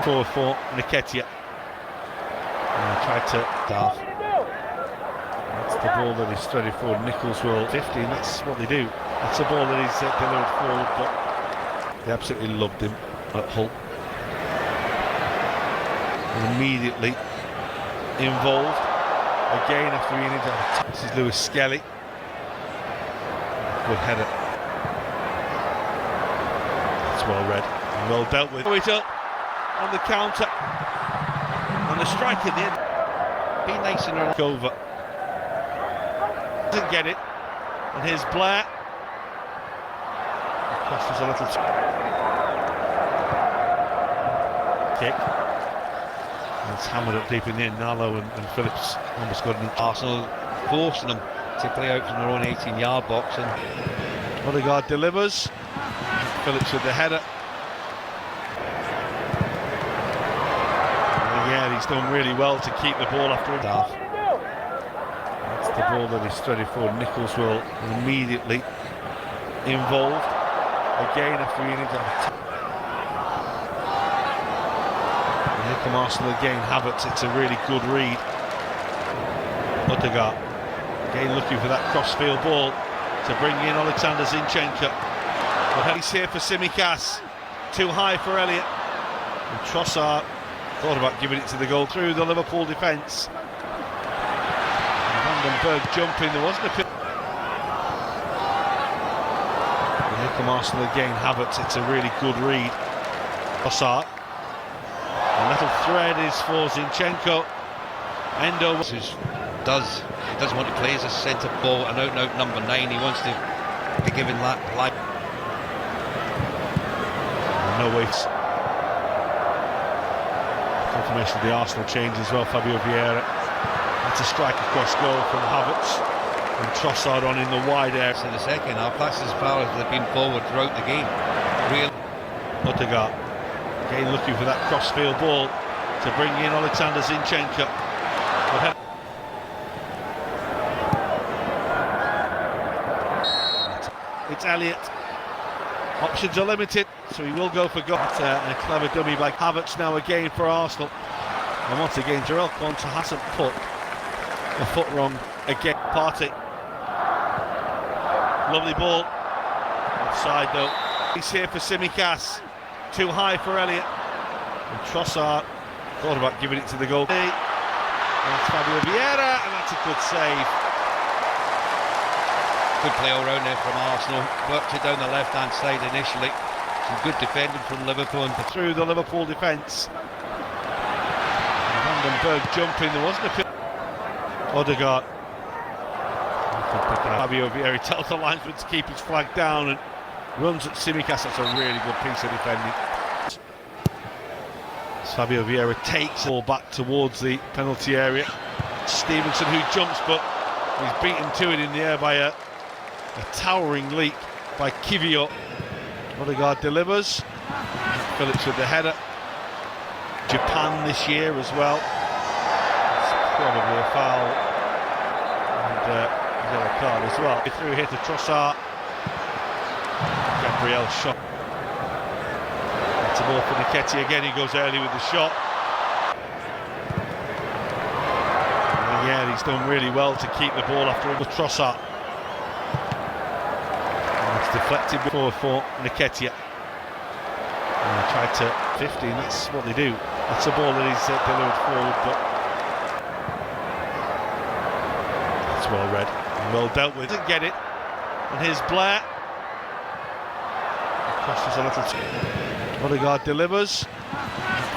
Forward for Nketiah. Tried to Darth. That's the ball that is threaded forward. Nichols will 15. That's what they do. That's a ball that is delivered forward, but they absolutely loved him at Hull. And immediately involved again after being injured. This is Lewis Skelly. Good header. It's well read and well dealt with. It up on the counter and the strike in the end. Be nice and over. Doesn't get it, and here's Blair. It cost us a little kick. And it's hammered up deep in the end. Nalo and Phillips almost got an Arsenal forcing them to play out from their own 18-yard box, and Odegaard delivers. Phillips with the header. And yeah, he's done really well to keep the ball after him. That's the ball that is threaded forward. Nichols will immediately involved again after being injured. And here come Arsenal again. Havertz, it's a really good read. Odegaard again looking for that cross-field ball to bring in Alexander Zinchenko. But he's here for Tsimikas. Too high for Elliott. And Trossard thought about giving it to the goal through the Liverpool defence. Vandenberg jumping, there wasn't a pit. And here come Arsenal again. Havertz, it's a really good read. Trossard. A little thread is for Zinchenko. Endo does want to play as a centre forward, an out-and-out number 9. He wants to be given that life. No waits. Confirmation of the Arsenal change as well. Fabio Vieira. That's a strike across goal from Havertz. And Trossard on in the wide area. In the second half, that's as far as they've been forward throughout the game. Real. Odegaard again looking for that cross-field ball to bring in Alexander Zinchenko. It's Elliott. Options are limited, so he will go for goal. A clever dummy by Havertz now again for Arsenal. And once again, Jarell Quansah hasn't put a foot wrong again. Partey. Lovely ball. Offside though. He's here for Tsimikas. Too high for Elliott. And Trossard thought about giving it to the goal. And that's Fabio Vieira, and that's a good save. Good play all round there from Arsenal. Worked it down the left-hand side initially. Some good defending from Liverpool and through the Liverpool defence. Vandenberg jumping, there wasn't a pit. Odegaard. Fabio Vieira tells the linesman to keep his flag down and runs at Tsimikas. That's a really good piece of defending. As Fabio Vieira takes the ball back towards the penalty area. Stevenson who jumps, but he's beaten to it in the air by a towering leap by Kivio. Odegaard delivers. Phillips with the header. Japan this year as well. It's probably a foul and a yellow card as well. Through here to Trossard. Gabriel shot. That's a ball for Nketiah again. He goes early with the shot. And yeah, he's done really well to keep the ball after him. Trossard. Deflected forward for Nketiah. Tried to 15, that's what they do. That's a ball that is delivered forward, but it's well read and well dealt with. Didn't get it. And here's Blair. It cost us a little. Odegaard delivers.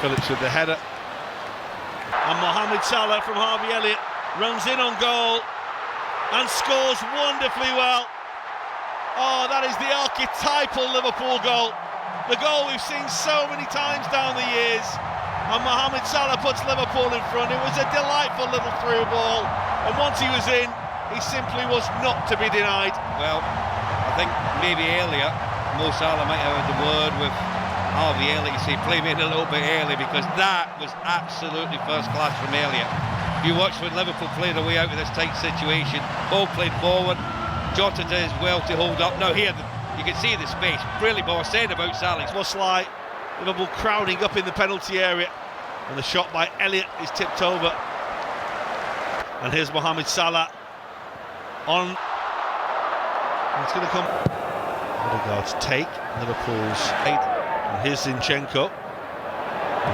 Phillips with the header. And Mohamed Salah from Harvey Elliott runs in on goal and scores wonderfully well. Oh, that is the archetypal Liverpool goal. The goal we've seen so many times down the years. And Mohamed Salah puts Liverpool in front. It was a delightful little through ball. And once he was in, he simply was not to be denied. Well, I think maybe earlier, Mo Salah might have had the word with Harvey Elliott. You see, play me in a little bit early, because that was absolutely first class from Elliott. You watch when Liverpool played their way out of this tight situation. Ball played forward. Jota does well to hold up. Now here, you can see the space. Brilliant ball. I said about Salah. Muslai Liverpool crowding up in the penalty area, and the shot by Elliott is tipped over. And here's Mohamed Salah on. And it's going to come. Odegaard's take, Liverpool's 8. And here's Zinchenko.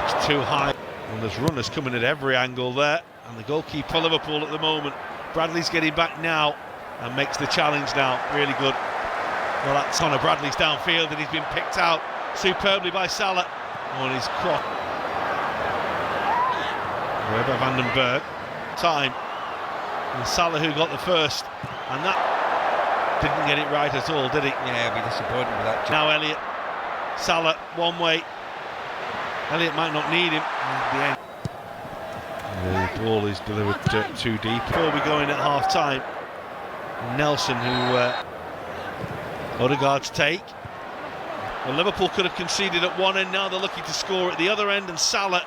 It's too high, and there's runners coming at every angle there. And the goalkeeper for Liverpool at the moment, Bradley's getting back now and makes the challenge now. Really good. Well, that's Connor Bradley's downfield, and he's been picked out superbly by Salah on his cross. Weber van den Berg. Time. And Salah who got the first, and that didn't get it right at all, did he? Yeah, be disappointed with that. Now Elliott, Salah one way. Elliott might not need him at the end. The ball is delivered too deep. Before we go in at half time, Nelson, who Odegaard's take. Well, Liverpool could have conceded at one end, now they're looking to score at the other end, and Salah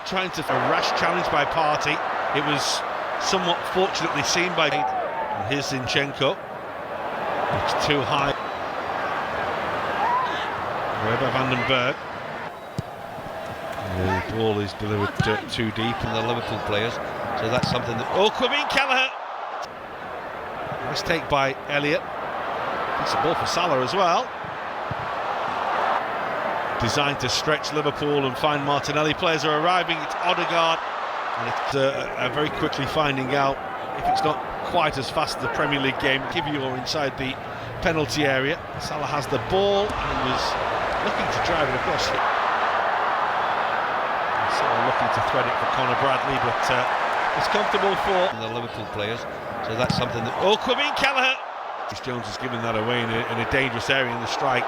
trying to a rash challenge by Partey. It was somewhat fortunately seen by. And here's Zinchenko. It's too high. Weber van den Berg. The ball is delivered too deep, And the Liverpool players, so that's something that. Oh, Kwame Kelleher. Nice take by Elliott. It's a ball for Salah as well. Designed to stretch Liverpool and find Martinelli. Players are arriving. It's Odegaard, and it's very quickly finding out if it's not quite as fast as the Premier League game. Give you or inside the penalty area. Salah has the ball and was looking to drive it across. Salah looking to thread it for Connor Bradley, but it's comfortable for The Liverpool players, so that's something that. Oh, Kwame Kelleher. Jones has given that away in a dangerous area, and the strike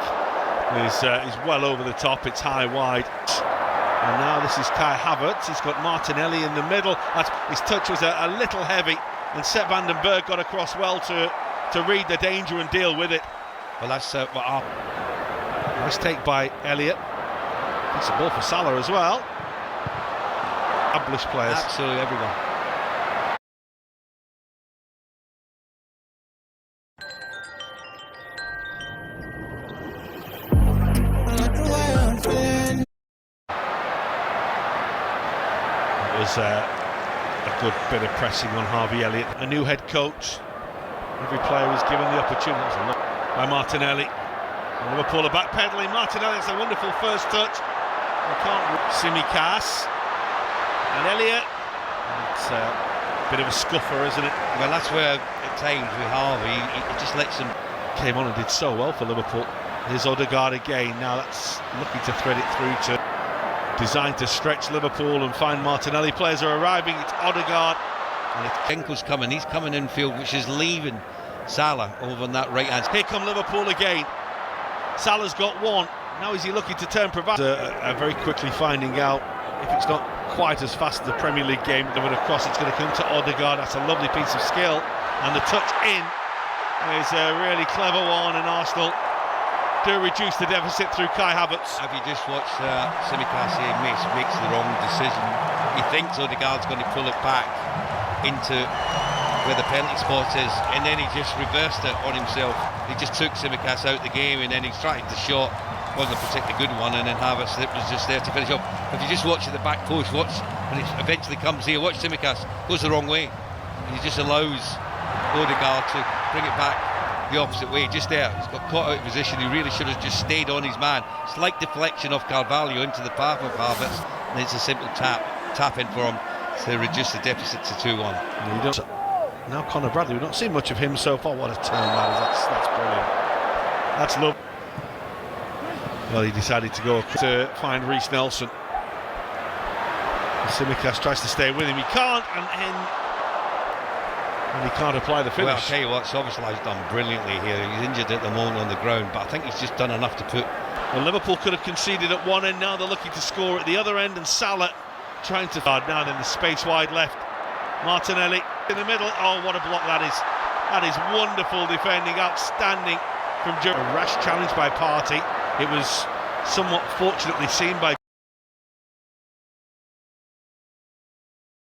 is well over the top. It's high wide, and now this is Kai Havertz. He's got Martinelli in the middle. His touch was a little heavy, and Sepp van den Berg got across well to read the danger and deal with it. Well, that's Nice take by Elliott. It's a ball for Salah as well. Established players. absolutely everyone. It was a good bit of pressing on Harvey Elliott. A new head coach. Every player was given the opportunity. It was a look by Martinelli. And Liverpool are backpedaling. Martinelli has a wonderful first touch. We can't. Tsimikas and Elliott. It's a bit of a scuffer, isn't it? Well, that's where at times with Harvey, he just lets him. Came on and did so well for Liverpool. Here's Odegaard again. Now that's looking to thread it through to. Designed to stretch Liverpool and find Martinelli. Players are arriving. It's Odegaard. And if Kenko's coming, he's coming in field, which is leaving Salah over on that right hand. Here come Liverpool again. Salah's got one. Now is he looking to turn provider? Very quickly finding out if it's not quite as fast as the Premier League game. They're going to cross. It's going to come to Odegaard. That's a lovely piece of skill. And the touch in is a really clever one. And Arsenal do reduce the deficit through Kai Havertz. Have you just watched Tsimikas here makes the wrong decision? He thinks Odegaard's going to pull it back into where the penalty spot is, and then he just reversed it on himself. He just took Tsimikas out the game, and then he tried the shot. Wasn't a particularly good one, and then Havertz was just there to finish up. If you just watch at the back post, watch when it eventually comes here, watch Tsimikas goes the wrong way, and he just allows Odegaard to bring it back the opposite way, just there. He's got caught out of position. He really should have just stayed on his man. Slight deflection off Carvalho into the path of Havertz, and it's a simple tap in for him to reduce the deficit to 2-1. Now Connor Bradley, we've not seen much of him so far. What a turn that is. That's brilliant. That's lovely. Well, he decided to go to find Reece Nelson. Tsimikas tries to stay with him. He can't, and he can't apply the finish. Well, I'll tell you what, Soboslai's done brilliantly here. He's injured at the moment on the ground, but I think he's just done enough to put. Well, Liverpool could have conceded at one end. Now they're looking to score at the other end, and Salah trying to down in the space wide left. Martinelli in the middle. Oh, what a block that is. That is wonderful defending, outstanding from a rash challenge by Partey. It was somewhat fortunately seen by